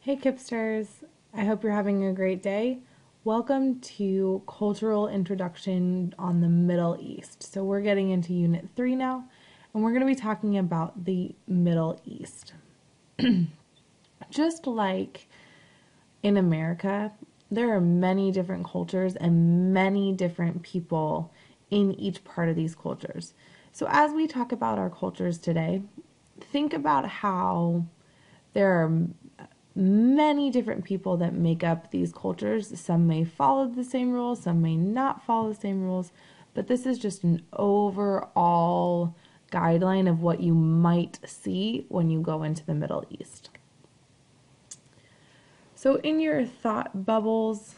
Hey Kipsters, I hope you're having a great day. Welcome to Cultural Introduction on the Middle East. So we're getting into Unit 3 now, and we're going to be talking about the Middle East. Just like in America, there are many different cultures and many different people in each part of these cultures. So as we talk about our cultures today, think about how there are many different people that make up these cultures. Some may follow the same rules, some may not follow the same rules, but this is just an overall guideline of what you might see when you go into the Middle East. So in your thought bubbles,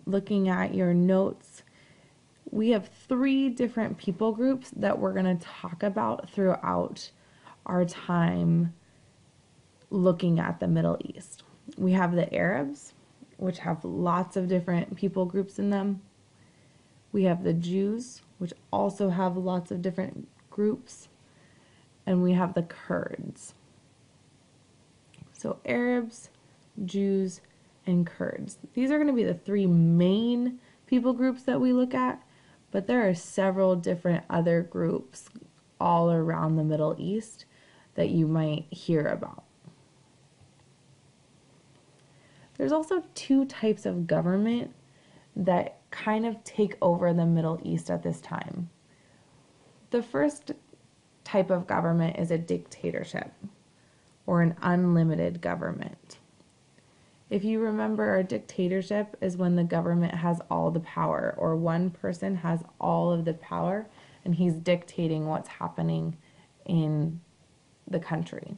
looking at your notes, we have 3 different people groups that we're going to talk about throughout our time looking at the Middle East. We have the Arabs, which have lots of different people groups in them. We have the Jews, which also have lots of different groups. And we have the Kurds. So Arabs, Jews, and Kurds. These are going to be the 3 main people groups that we look at, but there are several different other groups all around the Middle East that you might hear about. There's also 2 types of government that kind of take over the Middle East at this time. The first type of government is a dictatorship or an unlimited government. If you remember, a dictatorship is when the government has all the power, or one person has all of the power and he's dictating what's happening in the country.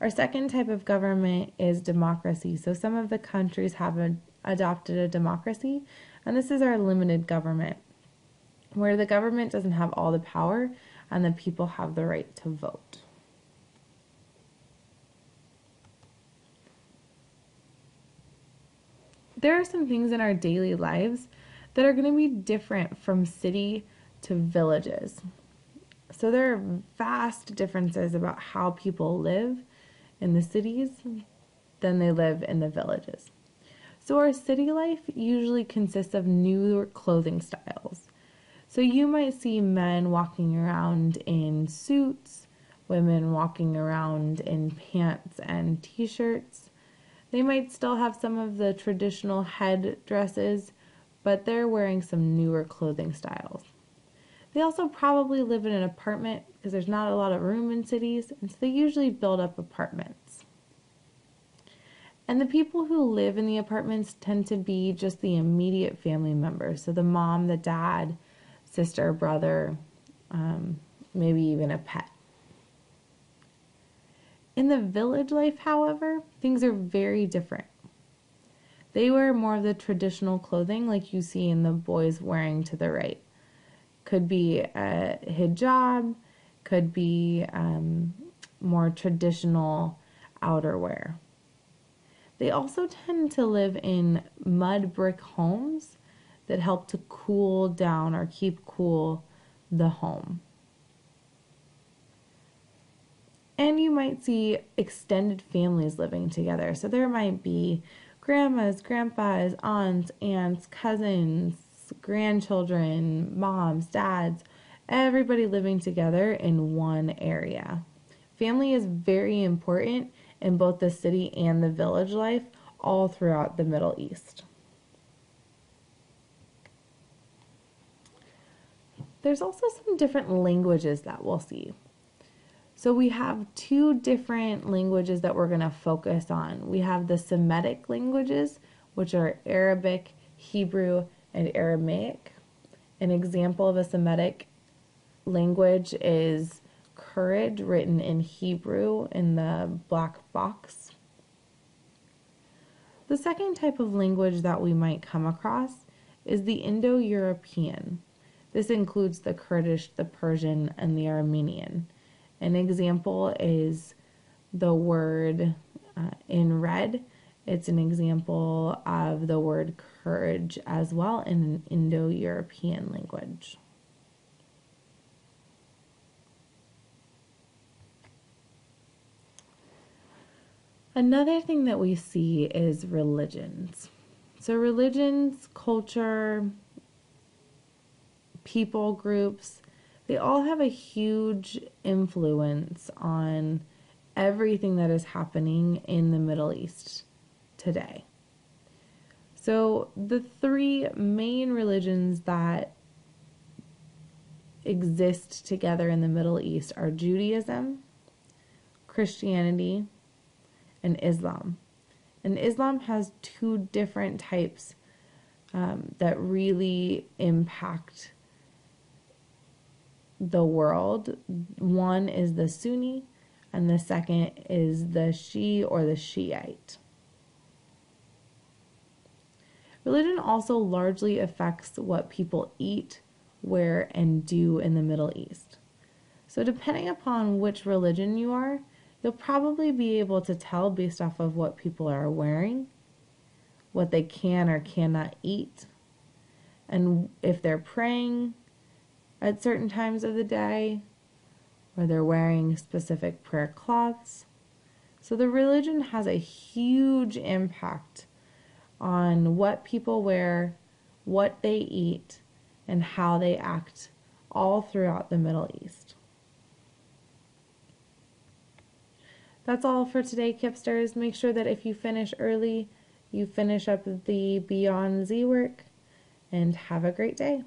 Our second type of government is democracy. So some of the countries have adopted a democracy, and this is our limited government, where the government doesn't have all the power and the people have the right to vote. There are some things in our daily lives that are going to be different from city to villages. So there are vast differences about how people live in the cities than they live in the villages. So our city life usually consists of newer clothing styles. So you might see men walking around in suits, women walking around in pants and t-shirts. They might still have some of the traditional head dresses, but they're wearing some newer clothing styles. They also probably live in an apartment because there's not a lot of room in cities, and so they usually build up apartments. And the people who live in the apartments tend to be just the immediate family members. So the mom, the dad, sister, brother, maybe even a pet. In the village life, however, things are very different. They wear more of the traditional clothing like you see in the boys wearing to the right. Could be a hijab, could be more traditional outerwear. They also tend to live in mud brick homes that help to cool down or keep cool the home. And you might see extended families living together. So there might be grandmas, grandpas, aunts, cousins, grandchildren, moms, dads, everybody living together in one area. Family is very important in both the city and the village life all throughout the Middle East. There's also some different languages that we'll see. So we have 2 different languages that we're going to focus on. We have the Semitic languages, which are Arabic, Hebrew, and Aramaic. An example of a Semitic language is courage, written in Hebrew in the black box. The second type of language that we might come across is the Indo-European. This includes the Kurdish, the Persian, and the Armenian. An example is the word in red. It's an example of the word courage as well in an Indo-European language. Another thing that we see is religions. So, religions, culture, people groups, they all have a huge influence on everything that is happening in the Middle East today. So, the three main religions that exist together in the Middle East are Judaism, Christianity, and Islam. And Islam has two different types that really impact the world. One is the Sunni, and the second is the Shia or the Shiite. Religion also largely affects what people eat, wear, and do in the Middle East. So, depending upon which religion you are, you'll probably be able to tell based off of what people are wearing, what they can or cannot eat, and if they're praying at certain times of the day, or they're wearing specific prayer cloths. So the religion has a huge impact on what people wear, what they eat, and how they act all throughout the Middle East. That's all for today, Kipsters. Make sure that if you finish early, you finish up the Beyond Z work, and have a great day.